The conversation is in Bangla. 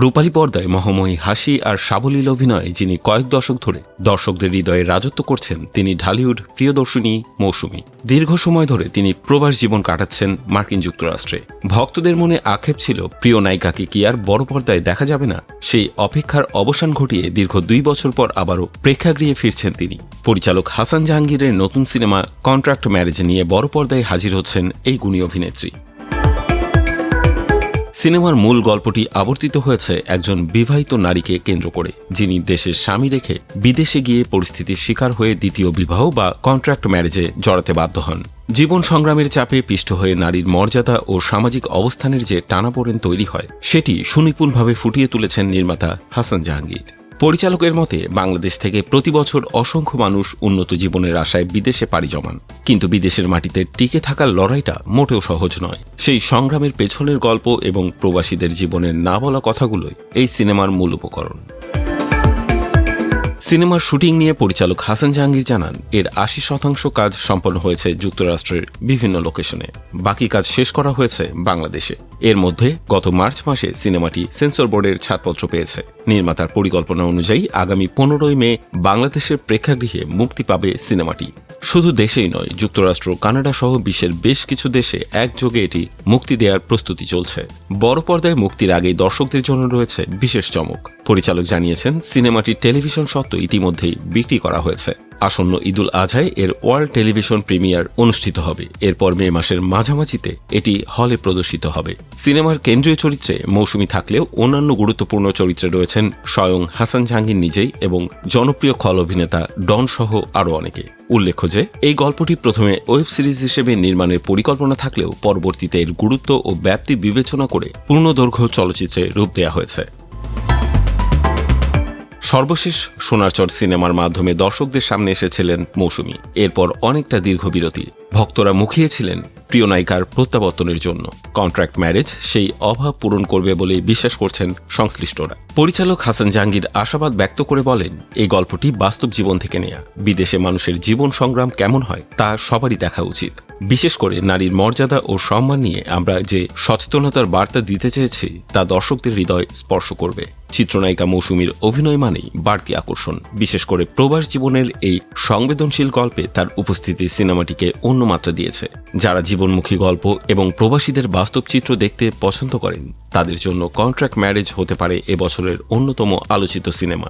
রূপালী পর্দায় মহাময়ী হাসি আর সাবলীল অভিনয়ে যিনি কয়েক দশক ধরে দর্শকদের হৃদয়ে রাজত্ব করছেন তিনি ঢালিউড প্রিয়দর্শিনী মৌসুমী। দীর্ঘ সময় ধরে তিনি প্রবাস জীবন কাটাচ্ছেন মার্কিন যুক্তরাষ্ট্রে। ভক্তদের মনে আক্ষেপ ছিল প্রিয় নায়িকাকে কি আর বড় পর্দায় দেখা যাবে না। সেই অপেক্ষার অবসান ঘটিয়ে দীর্ঘ 2 বছর পর আবারও প্রেক্ষাগৃহে ফিরছেন তিনি। পরিচালক হাসান জাহাঙ্গীরের নতুন সিনেমা কন্ট্রাক্ট ম্যারেজ নিয়ে বড় পর্দায় হাজির হচ্ছেন এই গুণী অভিনেত্রী। সিনেমার মূল গল্পটি আবর্তিত হয়েছে একজন বিবাহিত নারীকে কেন্দ্র করে, যিনি দেশের স্বামী রেখে বিদেশে গিয়ে পরিস্থিতির শিকার হয়ে দ্বিতীয় বিবাহ বা কন্ট্রাক্ট ম্যারেজে জড়াতে বাধ্য হন। জীবন সংগ্রামের চাপে পিষ্ট হয়ে নারীর মর্যাদা ও সামাজিক অবস্থানের যে টানাপোড়েন তৈরি হয় সেটি সুনিপুণভাবে ফুটিয়ে তুলেছেন নির্মাতা হাসান জাহাঙ্গীর। পরিচালকের মতে বাংলাদেশ থেকে প্রতি বছর অসংখ্য মানুষ উন্নত জীবনের আশায় বিদেশে পাড়ি জমান, কিন্তু বিদেশের মাটিতে টিকে থাকার লড়াইটা মোটেও সহজ নয়। সেই সংগ্রামের পেছনের গল্প এবং প্রবাসীদের জীবনের না বলা কথাগুলোই এই সিনেমার মূল উপকরণ। সিনেমার শুটিং নিয়ে পরিচালক হাসান জাহাঙ্গীর জানান, এর 80% কাজ সম্পন্ন হয়েছে যুক্তরাষ্ট্রের বিভিন্ন লোকেশনে, বাকি কাজ শেষ করা হয়েছে বাংলাদেশে। এর মধ্যে গত মার্চ মাসে সিনেমাটি সেন্সর বোর্ডের ছাড়পত্র পেয়েছে। নির্মাতার পরিকল্পনা অনুযায়ী আগামী 15 মে বাংলাদেশের প্রেক্ষাগৃহে মুক্তি পাবে সিনেমাটি। শুধু দেশেই নয়, যুক্তরাষ্ট্র, কানাডা সহ বিশ্বের বেশ কিছু দেশে একযোগে এটি মুক্তি দেওয়ার প্রস্তুতি চলছে। বড় পর্দায় মুক্তির আগেই দর্শকদের জন্য রয়েছে বিশেষ চমক। পরিচালক জানিয়েছেন, সিনেমাটির টেলিভিশন স্বত্ব ইতিমধ্যেই বিক্রি করা হয়েছে। আসন্ন ঈদুল আজহায় এর ওয়ার্ল্ড টেলিভিশন প্রিমিয়ার অনুষ্ঠিত হবে। এরপর মে মাসের মাঝামাঝিতে এটি হলে প্রদর্শিত হবে। সিনেমার কেন্দ্রীয় চরিত্রে মৌসুমী থাকলেও অন্যান্য গুরুত্বপূর্ণ চরিত্রে রয়েছেন স্বয়ং হাসান জাহাঙ্গীর নিজেই এবং জনপ্রিয় খল অভিনেতা ডন সহ আরও অনেকে। উল্লেখ্য যে এই গল্পটি প্রথমে ওয়েব সিরিজ হিসেবে নির্মাণের পরিকল্পনা থাকলেও পরবর্তীতে এর গুরুত্ব ও ব্যাপ্তি বিবেচনা করে পূর্ণদৈর্ঘ্য চলচ্চিত্রে রূপ দেওয়া হয়েছে। সর্বশেষ সোনার চর সিনেমার মাধ্যমে দর্শকদের সামনে এসেছিলেন মৌসুমী। এরপর অনেকটা দীর্ঘ বিরতি। ভক্তরা মুখিয়েছিলেন প্রিয় নায়িকার প্রত্যাবর্তনের জন্য। কন্ট্রাক্ট ম্যারেজ সেই অভাব পূরণ করবে বলে বিশ্বাস করছেন সংশ্লিষ্টরা। পরিচালক হাসান জাহাঙ্গীর আশাবাদ ব্যক্ত করে বলেন, এই গল্পটি বাস্তব জীবন থেকে নেয়া। বিদেশে মানুষের জীবন সংগ্রাম কেমন হয় তা সবারই দেখা উচিত। বিশেষ করে নারীর মর্যাদা ও সম্মান নিয়ে আমরা যে সচেতনতার বার্তা দিতে চেয়েছি তা দর্শকদের হৃদয় স্পর্শ করবে। চিত্রনায়িকা মৌসুমীর অভিনয় মানেই বাড়তি আকর্ষণ। বিশেষ করে প্রবাস জীবনের এই সংবেদনশীল গল্পে তার উপস্থিতি সিনেমাটিকে অন্য মাত্রা দিয়েছে। যারা জীবনমুখী গল্প এবং প্রবাসীদের বাস্তব চিত্র দেখতে পছন্দ করেন তাদের জন্য কন্ট্রাক্ট ম্যারেজ হতে পারে এবছরের অন্যতম আলোচিত সিনেমা।